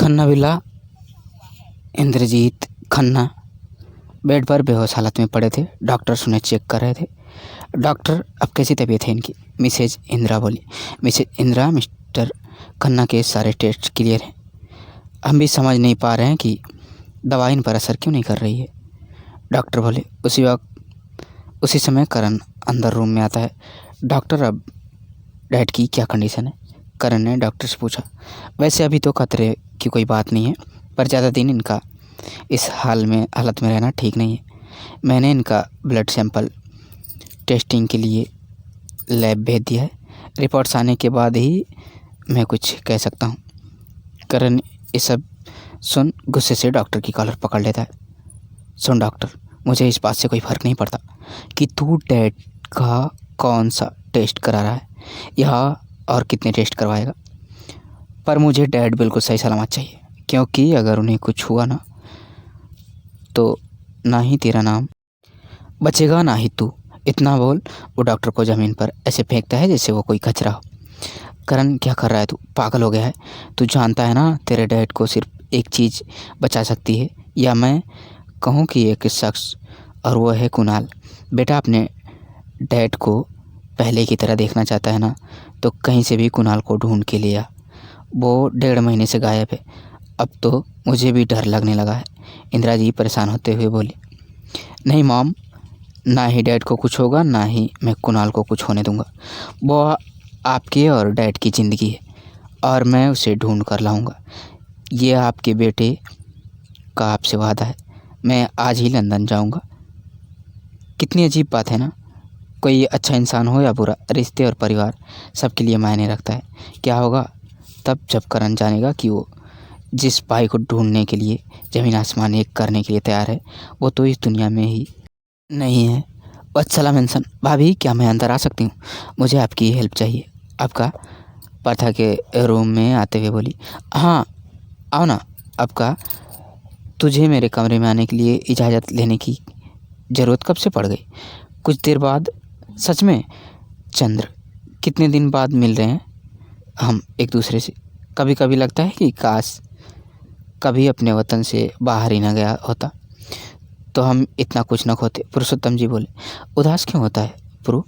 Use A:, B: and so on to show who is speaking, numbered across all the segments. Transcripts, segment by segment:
A: Khanna villa Indrajit Khanna bed पर बेहोश हालत में पड़े थे। डॉक्टर उन्हें चेक कर रहे थे। डॉक्टर, अब कैसी तबीयत है इनकी? मिसेज इंदिरा बोली। मिसेज इंदिरा, मिस्टर खन्ना के सारे टेस्ट क्लियर हैं। हम भी समझ नहीं पा रहे हैं कि दवा इन पर असर क्यों नहीं कर रही है। डॉक्टर बोले। उसी समय करण अंदर रूम में आता है। डॉक्टर, अब डैड की क्या कंडीशन है? करण ने डॉक्टर से पूछा। वैसे अभी तो खतरे की कोई बात नहीं है, पर ज़्यादा दिन इनका इस हालत में रहना ठीक नहीं है। मैंने इनका ब्लड सैंपल टेस्टिंग के लिए लैब भेज दिया है। रिपोर्ट्स आने के बाद ही मैं कुछ कह सकता हूँ। करण ये सब सुन गुस्से से डॉक्टर की कॉलर पकड़ लेता है। सुन डॉक्टर, मुझे इस बात से कोई फ़र्क नहीं पड़ता कि तू डैड का कौन सा टेस्ट करा रहा है या और कितने टेस्ट करवाएगा, पर मुझे डैड बिल्कुल सही सलामत चाहिए, क्योंकि अगर उन्हें कुछ हुआ ना तो ना ही तेरा नाम बचेगा ना ही तू। इतना बोल वो डॉक्टर को ज़मीन पर ऐसे फेंकता है जैसे वो कोई कचरा हो। करण, क्या कर रहा है तू? पागल हो गया है? तू जानता है ना तेरे डैड को सिर्फ एक चीज़ बचा सकती है, या मैं कहूँ कि एक शख्स, और वो है कुणाल। बेटा अपने डैड को पहले की तरह देखना चाहता है ना, तो कहीं से भी कुणाल को ढूंढ के ले आ। वो 1.5 महीने से गायब है। अब तो मुझे भी डर लगने लगा है। इंदिरा जी परेशान होते हुए बोली। नहीं मॉम, ना ही डैड को कुछ होगा, ना ही मैं कुणाल को कुछ होने दूंगा। वो आपके और डैड की ज़िंदगी है और मैं उसे ढूंढ कर लाऊंगा। ये आपके बेटे का आपसे वादा है। मैं आज ही लंदन जाऊंगा। कितनी अजीब बात है ना। कोई अच्छा इंसान हो या बुरा, रिश्ते और परिवार सबके लिए मायने रखता है। क्या होगा तब जब करण जानेगा कि वो जिस भाई को ढूंढने के लिए ज़मीन आसमान एक करने के लिए तैयार है, वो तो इस दुनिया में ही नहीं है। वत्सला मेंशन। भाभी, क्या मैं अंदर आ सकती हूँ? मुझे आपकी हेल्प चाहिए। आपका पार्था के रूम में आते हुए बोली। हाँ आओ ना। आपका तुझे मेरे कमरे में आने के लिए इजाज़त लेने की ज़रूरत कब से पड़ गई? कुछ देर बाद। सच में? चंद्र, कितने दिन बाद मिल रहे हैं हम एक दूसरे से। कभी कभी लगता है कि काश कभी अपने वतन से बाहर ही ना गया होता तो हम इतना कुछ न खोते। पुरुषोत्तम जी बोले। उदास क्यों होता है पुरु?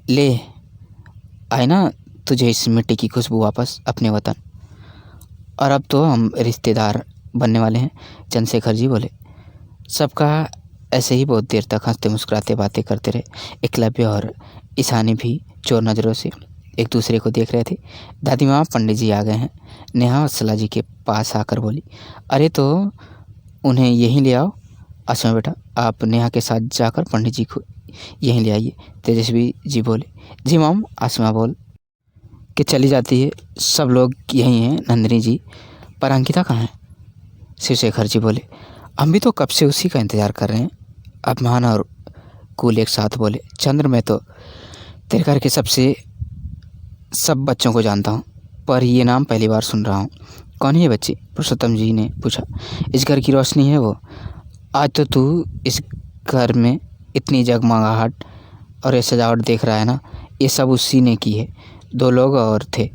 A: ले आए ना तुझे इस मिट्टी की खुशबू वापस अपने वतन। और अब तो हम रिश्तेदार बनने वाले हैं। चंद्रशेखर जी बोले। सबका ऐसे ही बहुत देर तक हंसते मुस्कुराते बातें करते रहे। एकलव्य और ईशानी भी चोर नज़रों से एक दूसरे को देख रहे थे। दादी माँ, पंडित जी आ गए हैं। नेहा वत्सला जी के पास आकर बोली। अरे तो उन्हें यहीं ले आओ। आसमा बेटा, आप नेहा के साथ जाकर पंडित जी को यहीं ले आइए। तेजस्वी जी बोले। जी माम। आसमा बोल के चली जाती है। सब लोग यहीं हैं नंदिनी जी, पर अंकिता कहाँ है? शिवशेखर जी बोले। हम भी तो कब से उसी का इंतज़ार कर रहे हैं। अभिमान और कुल एक साथ बोले। चंद्र, मैं तो तेरे घर के सब बच्चों को जानता हूँ, पर ये नाम पहली बार सुन रहा हूँ। कौन है ये बच्ची? पुरुषोत्तम जी ने पूछा। इस घर की रोशनी है वो। आज तो तू इस घर में इतनी जगमगाहट और ये सजावट देख रहा है ना, ये सब उसी ने की है। 2 लोग और थे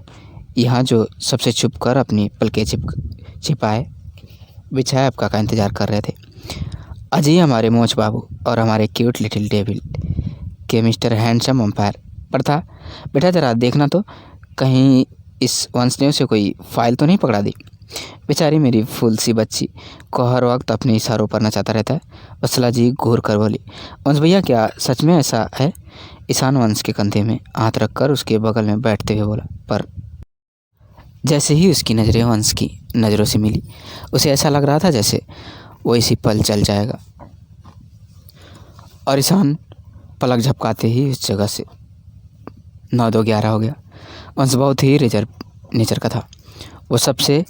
A: यहाँ जो सबसे छुप कर अपनी पलकें छिपाए बिछाए आपका का इंतज़ार कर रहे थे। अजय, हमारे मोच बाबू और हमारे क्यूट लिटिल डेविल के मिस्टर हैंडसम अंपायर पर था। बेटा जरा देखना तो, कहीं इस वंशनियों से कोई फाइल तो नहीं पकड़ा दी। बेचारी मेरी फूल सी बच्ची को हर वक्त अपने इशारों पर नचाता रहता है। वत्सला जी घूर कर बोली। वंश भैया, क्या सच में ऐसा है? ईशान वंश के कंधे में हाथ रखकर उसके बगल में बैठते हुए बोला। पर जैसे ही उसकी नज़रें वंश की नज़रों से मिली, उसे ऐसा लग रहा था जैसे वो इसी पल चल जाएगा। और ईशान पलक झपकाते ही उस जगह से 9-2-11 हो गया। वंश बहुत ही रिजर्व नेचर का था। वो सबसे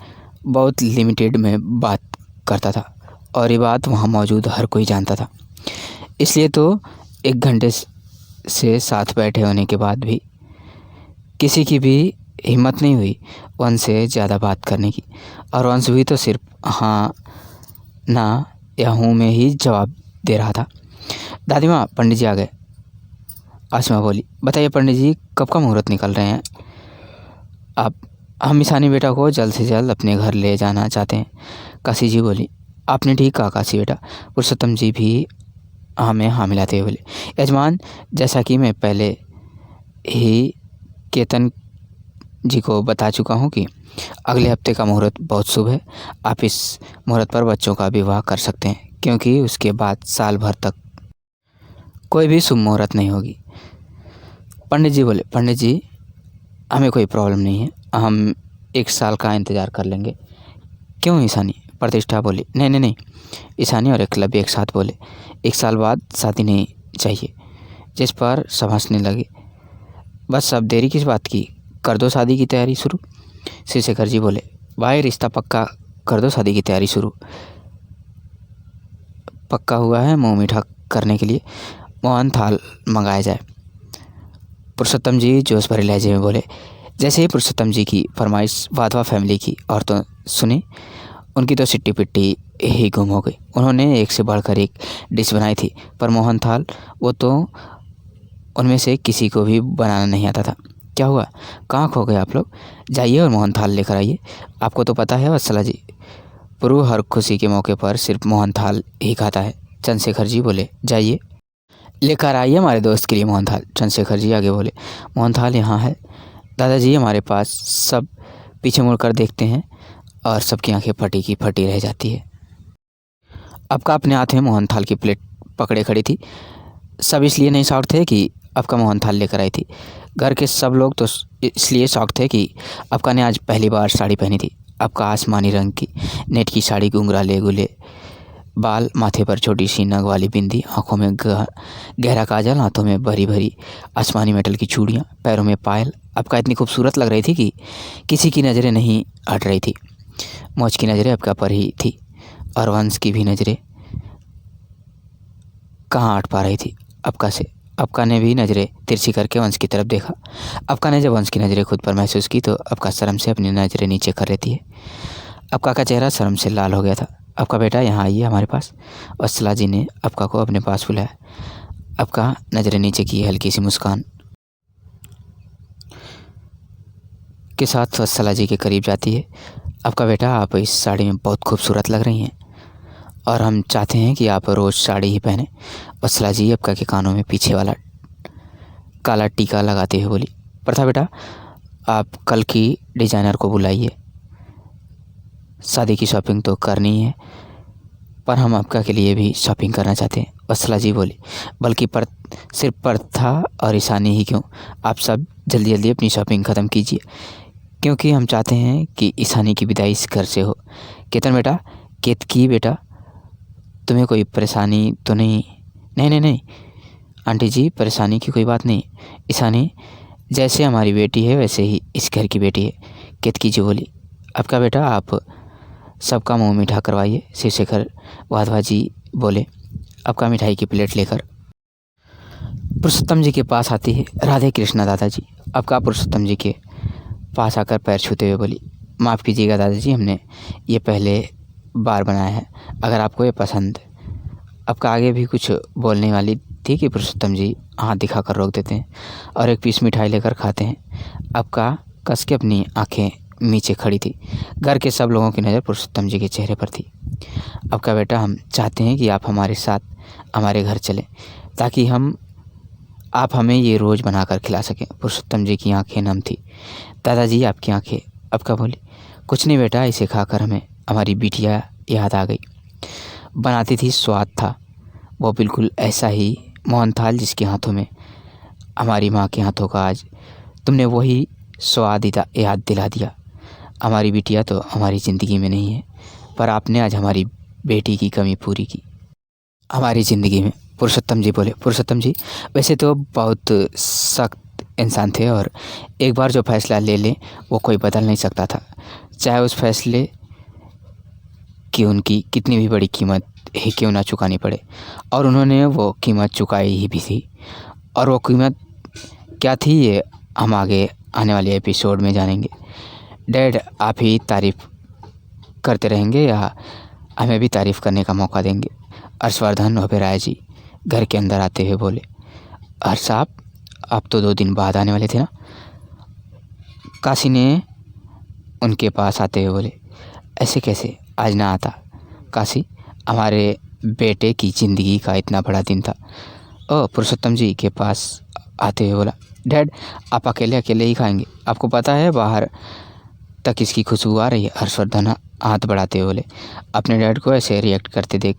A: बहुत लिमिटेड में बात करता था और ये बात वहाँ मौजूद हर कोई जानता था। इसलिए तो 1 घंटे से साथ बैठे होने के बाद भी किसी की भी हिम्मत नहीं हुई वंश से ज़्यादा बात करने की। और वंश भी तो सिर्फ हाँ ना या हूँ में ही जवाब दे रहा था। दादी माँ, पंडित जी आ गए। आसमा बोली। बताइए पंडित जी, कब का मुहूर्त निकल रहे हैं? आप हम ईशानी बेटा को जल्द से जल्द अपने घर ले जाना चाहते हैं। काशी जी बोली, आपने ठीक कहा काशी बेटा। पुरुषोत्तम जी भी हमें हाँ मिलाते हुए बोले, यजमान जैसा कि मैं पहले ही केतन जी को बता चुका हूँ कि अगले हफ्ते का मुहूर्त बहुत शुभ है। आप इस मुहूर्त पर बच्चों का विवाह कर सकते हैं, क्योंकि उसके बाद साल भर तक कोई भी शुभ मुहूर्त नहीं होगी। पंडित जी बोले, पंडित जी हमें कोई प्रॉब्लम नहीं है, हम 1 साल का इंतज़ार कर लेंगे। क्यों ईशानी? प्रतिष्ठा बोली, नहीं नहीं नहीं। ईशानी और एकलव्य एक साथ बोले, 1 साल बाद शादी नहीं चाहिए। जिस पर सब हंसने लगे। बस अब देरी किस बात की, कर दो शादी की तैयारी शुरू। शिवशेखर जी बोले, भाई रिश्ता पक्का कर दो, शादी की तैयारी शुरू। पक्का हुआ है, मुँह मीठा करने के लिए मोहन थाल मंगाया जाए। पुरुषोत्तम जी जोश भरे लहजे में बोले। जैसे ही पुरुषोत्तम जी की फरमाइश वाधवा फैमिली की औरतों सुनी, उनकी तो सिट्टी पिट्टी ही गुम हो गई। उन्होंने एक से बढ़कर एक डिश बनाई थी, पर मोहन थाल वो तो उनमें से किसी को भी बनाना नहीं आता था। क्या हुआ, कहाँ खो गए आप लोग? जाइए और मोहन थाल लेकर आइए। आपको तो पता है वत्सला जी, पुरु हर खुशी के मौके पर सिर्फ मोहन थाल ही खाता है। चंद्रशेखर जी बोले, जाइए लेकर आइए हमारे दोस्त के लिए मोहन थाल। चंद्रशेखर जी आगे बोले, मोहन थाल यहाँ है दादाजी हमारे पास। सब पीछे मुड़कर देखते हैं और सबकी आंखें फटी की फटी रह जाती है। आपका अपने हाथ में मोहन थाल की प्लेट पकड़े खड़ी थी। सब इसलिए नहीं शॉक थे कि आपका मोहन थाल लेकर आई थी। घर के सब लोग तो इसलिए शॉक थे कि आपका ने आज पहली बार साड़ी पहनी थी। आपका आसमानी रंग की नेट की साड़ी, घुंघराले गुले बाल, माथे पर छोटी सी नग वाली बिंदी, आंखों में गहरा काजल, हाथों में भरी भरी आसमानी मेटल की चूड़ियाँ, पैरों में पायल। आपका इतनी खूबसूरत लग रही थी कि किसी की नज़रें नहीं हट रही थी। मौज की नज़रें आपका पर ही थी और वंश की भी नज़रें कहाँ हट पा रही थी आपका से। आपका ने भी नज़रें तिरछी करके वंश की तरफ देखा। आपका ने जब वंश की नज़रें खुद पर महसूस की तो आपका शर्म से अपनी नज़रें नीचे कर लेती है। आपका का चेहरा शर्म से लाल हो गया था। आपका बेटा यहाँ आइए हमारे पास। वत्सला जी ने आपका को अपने पास बुलाया। आपका नज़रें नीचे की हल्की सी मुस्कान के साथ वत्सला जी के करीब जाती है। आपका बेटा, आप इस साड़ी में बहुत खूबसूरत लग रही हैं और हम चाहते हैं कि आप रोज़ साड़ी ही पहने। वत्सला जी आपका के कानों में पीछे वाला काला टीका लगाते हुए बोली, प्रथा बेटा आप कल की डिज़ाइनर को बुलाइए, शादी की शॉपिंग तो करनी है, पर हम आपका के लिए भी शॉपिंग करना चाहते हैं। वत्सला जी बोली, बल्कि सिर्फ प्रथा और ईशानी ही क्यों, आप सब जल्दी जल्दी अपनी शॉपिंग ख़त्म कीजिए, क्योंकि हम चाहते हैं कि ईशानी की विदाई इस घर से हो। केतन बेटा, केतकी बेटा, तुम्हें कोई परेशानी तो नहीं? नहीं नहीं नहीं आंटी जी, परेशानी की कोई बात नहीं। ईशानी जैसे हमारी बेटी है वैसे ही इस घर की बेटी है। केतकी जी बोली, आपका बेटा आप सबका मुंह मीठा करवाइए। शिवशेखर वाधवा जी बोले। आपका मिठाई की प्लेट लेकर पुरुषोत्तम जी के पास आती है राधे कृष्णा दादाजी। आपका पुरुषोत्तम जी के पास आकर पैर छूते हुए बोली, माफ़ कीजिएगा दादाजी, हमने ये पहले बार बनाया है, अगर आपको ये पसंद। आपका आगे भी कुछ बोलने वाली थी कि पुरुषोत्तम जी हाथ दिखाकर रोक देते हैं और एक पीस मिठाई लेकर खाते हैं। आपका कस के अपनी आंखें नीचे खड़ी थी। घर के सब लोगों की नज़र पुरुषोत्तम जी के चेहरे पर थी। आपका बेटा, हम चाहते हैं कि आप हमारे साथ हमारे घर चलें, ताकि आप हमें ये रोज़ बनाकर खिला सकें। पुरुषोत्तम जी की आंखें नम थी। दादाजी आपकी आंखें। आपका बोली, कुछ नहीं बेटा, इसे खाकर हमें हमारी बिटिया याद आ गई। बनाती थी, स्वाद था वो बिल्कुल ऐसा ही मोहन थाल जिसके हाथों में हमारी माँ के हाथों का आज तुमने वही स्वाद याद दिला दिया। हमारी बिटिया तो हमारी ज़िंदगी में नहीं है, पर आपने आज हमारी बेटी की कमी पूरी की हमारी ज़िंदगी में। पुरुषोत्तम जी बोले, पुरुषोत्तम जी वैसे तो बहुत सख्त इंसान थे और एक बार जो फैसला ले लें वो कोई बदल नहीं सकता था, चाहे उस फैसले की उनकी कितनी भी बड़ी कीमत ही क्यों ना चुकानी पड़े। और उन्होंने वो कीमत चुकाई ही भी थी। और वो कीमत क्या थी ये हम आगे आने वाले एपिसोड में जानेंगे। डैड, आप ही तारीफ़ करते रहेंगे या हमें भी तारीफ़ करने का मौका देंगे? हर्षवर्धन ओबेरॉय जी घर के अंदर आते हुए बोले, हर्ष आप तो 2 दिन बाद आने वाले थे ना? काशी ने उनके पास आते हुए बोले, ऐसे कैसे, आज ना आता काशी, हमारे बेटे की ज़िंदगी का इतना बड़ा दिन था। ओ पुरुषोत्तम जी के पास आते हुए बोला, डैड आप अकेले अकेले ही खाएंगे, आपको पता है बाहर तक इसकी खुशबू आ रही है। हर्षवर्धन हाथ बढ़ाते हुए बोले, अपने डैड को ऐसे रिएक्ट करते देख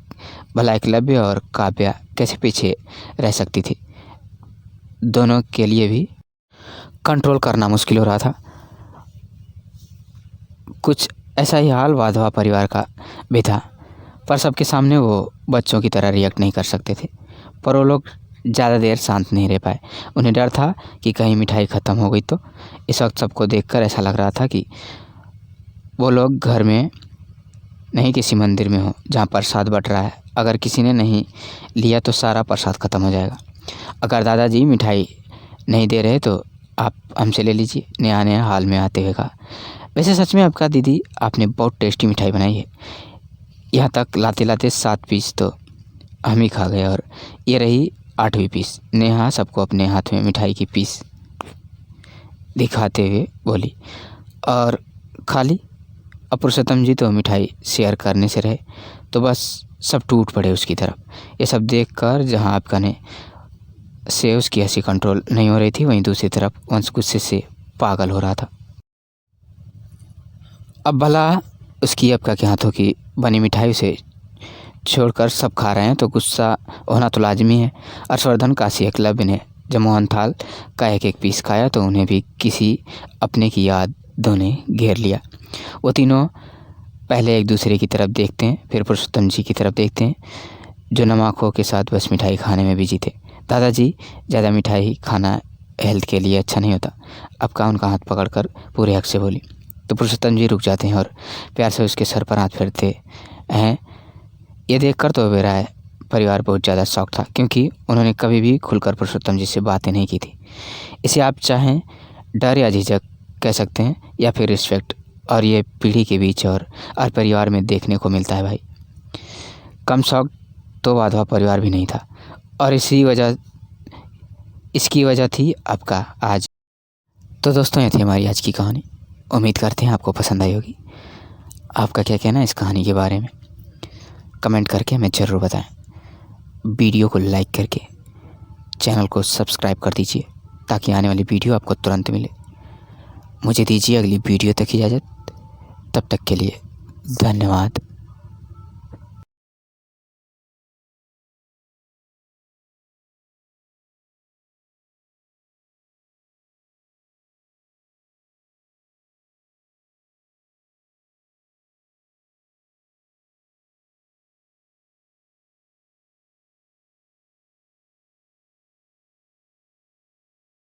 A: भला एकलव्य और काव्या कैसे पीछे रह सकती थी। दोनों के लिए भी कंट्रोल करना मुश्किल हो रहा था। कुछ ऐसा ही हाल वाधवा परिवार का भी था, पर सबके सामने वो बच्चों की तरह रिएक्ट नहीं कर सकते थे। पर वो लोग ज़्यादा देर शांत नहीं रह पाए। उन्हें डर था कि कहीं मिठाई ख़त्म हो गई तो। इस वक्त सबको देखकर ऐसा लग रहा था कि वो लोग घर में नहीं किसी मंदिर में हो जहाँ प्रसाद बट रहा है। अगर किसी ने नहीं लिया तो सारा प्रसाद ख़त्म हो जाएगा। अगर दादाजी मिठाई नहीं दे रहे तो आप हमसे ले लीजिए, नया नया हाल में आते हुए कहा। वैसे सच में आपका दीदी, आपने बहुत टेस्टी मिठाई बनाई है। यहाँ तक लाते लाते 7 पीस तो हम ही खा गए और ये रही 8वीं पीस। नेहा सबको अपने हाथ में मिठाई की पीस दिखाते हुए बोली, और खाली। अब पुरुषोत्तम जी तो मिठाई शेयर करने से रहे तो बस सब टूट पड़े उसकी तरफ। ये सब देखकर जहाँ आपका ने से उसकी हंसी कंट्रोल नहीं हो रही थी, वहीं दूसरी तरफ वंश गुस्से से पागल हो रहा था। अब भला उसकी आपका के हाथों की बनी मिठाई उसे छोड़कर सब खा रहे हैं तो गुस्सा होना तो लाजमी है। हर्षवर्धन, काशी, एकलव्य ने जब मोहनथाल का एक एक पीस खाया तो उन्हें भी किसी अपने की यादों ने घेर लिया। वो तीनों पहले एक दूसरे की तरफ देखते हैं, फिर पुरुषोत्तम जी की तरफ देखते हैं जो नमाखों के साथ बस मिठाई खाने में बिजी थे। दादाजी, ज़्यादा मिठाई खाना हेल्थ के लिए अच्छा नहीं होता। आपका उनका हाथ पकड़कर पूरे हक से बोली तो पुरुषोत्तम जी रुक जाते हैं और प्यार से उसके सर पर हाथ फेरते हैं। ये देखकर तो मेरा परिवार बहुत ज़्यादा शौक था, क्योंकि उन्होंने कभी भी खुलकर पुरुषोत्तम जी से बातें नहीं की थी। इसे आप चाहें डर या झिझक कह सकते हैं, या फिर रिस्पेक्ट, और ये पीढ़ी के बीच और हर परिवार में देखने को मिलता है भाई। कम शौक तो वाधवा परिवार भी नहीं था, और इसकी वजह थी आपका आज। तो दोस्तों, ये थी हमारी आज की कहानी। उम्मीद करते हैं आपको पसंद आई होगी। आपका क्या कहना है इस कहानी के बारे में, कमेंट करके हमें ज़रूर बताएं। वीडियो को लाइक करके चैनल को सब्सक्राइब कर दीजिए ताकि आने वाली वीडियो आपको तुरंत मिले। मुझे दीजिए अगली वीडियो तक इजाज़त। तब तक के लिए धन्यवाद।